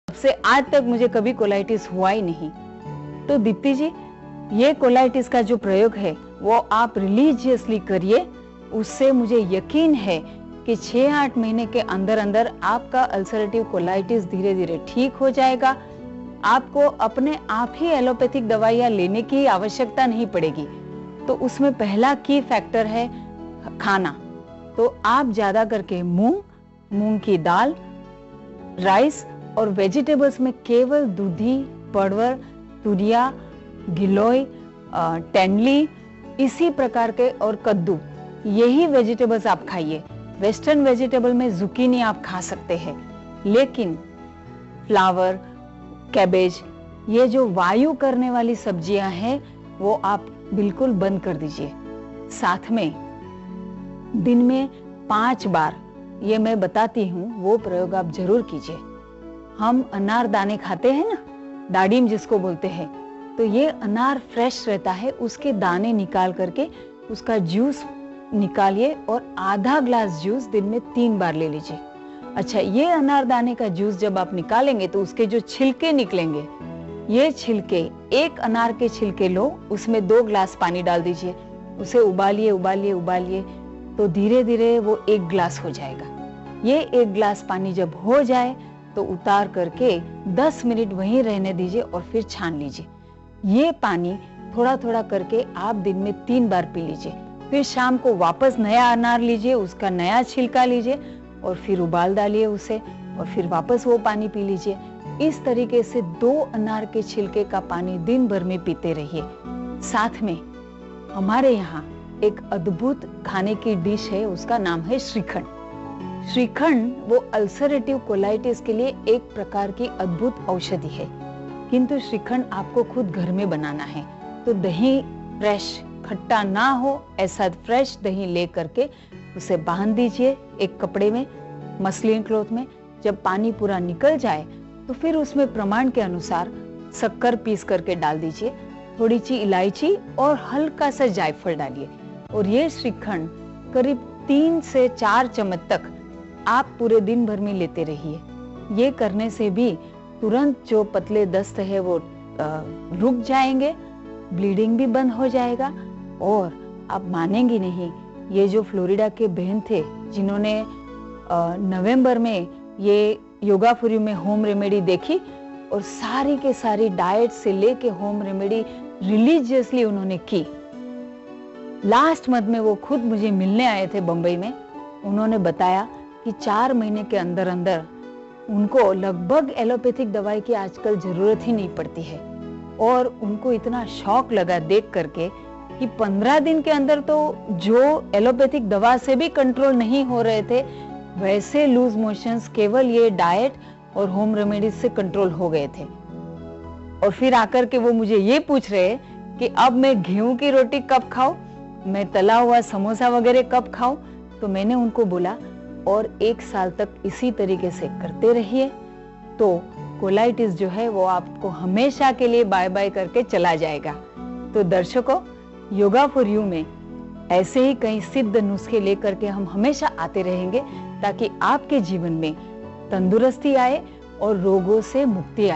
से आज तक मुझे कभी कोलाइटिस हुआ ही नहीं। तो दीप्ति जी, ये कोलाइटिस का जो प्रयोग है वो आप रिलीजियसली करिए। उससे मुझे यकीन है कि 6-8 महीने के अंदर अंदर आपका अल्सरेटिव कोलाइटिस धीरे धीरे ठीक हो जाएगा। आपको अपने आप ही एलोपैथिक दवाइयां लेने की आवश्यकता नहीं पड़ेगी। तो उसमें पहला की फैक्टर है खाना। तो आप ज्यादा करके मूंग की दाल, राइस और वेजिटेबल्स में केवल दूधी, परवल, तुरिया, गिलोय, टेंडली, इसी प्रकार के और कद्दू, यही वेजिटेबल्स आप खाइए। वेस्टर्न वेजिटेबल में जुकीनी आप खा सकते हैं, लेकिन फ्लावर, कैबेज, ये जो वायु करने वाली सब्जियां हैं वो आप बिल्कुल बंद कर दीजिए। साथ में दिन में 5 बार, ये मैं बताती हूँ, वो प्रयोग आप जरूर कीजिए। हम अनार दाने खाते हैं ना, दाडिम जिसको बोलते हैं, तो ये अनार फ्रेश रहता है, उसके दाने निकाल करके उसका जूस निकालिए और आधा ग्लास जूस दिन में 3 बार ले लीजिए। अच्छा, ये अनार दाने का जूस जब आप निकालेंगे तो उसके जो छिलके निकलेंगे, ये छिलके, एक अनार के छिलके लो, उसमें 2 ग्लास पानी डाल दीजिए, उसे उबालिए तो धीरे धीरे वो 1 ग्लास हो जाएगा। ये 1 ग्लास पानी जब हो जाए तो उतार करके 10 मिनट वहीं रहने दीजिए और फिर छान लीजिए। ये पानी थोड़ा थोड़ा करके आप दिन में 3 बार पी लीजिए। फिर शाम को वापस नया अनार लीजिए, उसका नया छिलका लीजिए और फिर उबाल डालिए उसे, और फिर वापस वो पानी पी लीजिए। इस तरीके से 2 अनार के छिलके का पानी दिन भर में पीते रहिए। साथ में हमारे यहाँ एक अद्भुत खाने की डिश है, उसका नाम है श्रीखंड। श्रीखंड वो अल्सरेटिव कोलाइटिस के लिए एक प्रकार की अद्भुत औषधि है, किंतु श्रीखंड आपको खुद घर में बनाना है। तो दही फ्रेश, खट्टा ना हो ऐसा फ्रेश दही ले करके उसे बांध दीजिए एक कपड़े में, मसलिन क्लॉथ में। जब पानी पूरा निकल जाए तो फिर उसमें प्रमाण के अनुसार शक्कर पीस करके डाल दीजिए, थोड़ी सी इलायची और हल्का सा जायफल डालिए, और ये श्रीखंड करीब 3 से 4 चम्मच तक आप पूरे दिन भर में लेते रहिए। ये करने से भी तुरंत जो पतले दस्त है वो रुक जाएंगे, ब्लीडिंग भी बंद हो जाएगा। और आप मानेंगी नहीं, ये जो फ्लोरिडा के बहन थे जिन्होंने नवंबर में ये योगा फॉर यू में होम रेमेडी देखी और सारी के सारी डाइट से लेके होम रेमेडी रिलीजियसली उन्होंने की। लास्ट मंथ में वो खुद मुझे मिलने आए थे बंबई में। उन्होंने बताया कि 4 महीने के अंदर अंदर उनको लगभग एलोपैथिक दवाई की आजकल जरूरत ही नहीं पड़ती है। और उनको इतना शौक लगा देख करके कि 15 दिन के अंदर तो जो एलोपैथिक दवा से भी कंट्रोल नहीं हो रहे थे, वैसे लूज मोशंस केवल ये डाइट और होम रेमेडीज से कंट्रोल हो गए थे। और फिर आकर के वो मुझे ये पूछ रहे कि अब मैं गेहूं की रोटी कब खाऊं, मैं तला हुआ समोसा वगैरह कब खाऊं। तो मैंने उनको बोला, और 1 साल तक इसी तरीके से करते रहिए तो कोलाइटिस जो है वो आपको हमेशा के लिए बाय बाय करके चला जाएगा। तो दर्शकों, योगा फॉर यू में ऐसे ही कई सिद्ध नुस्खे लेकर के हम हमेशा आते रहेंगे, ताकि आपके जीवन में तंदुरुस्ती आए और रोगों से मुक्ति आए।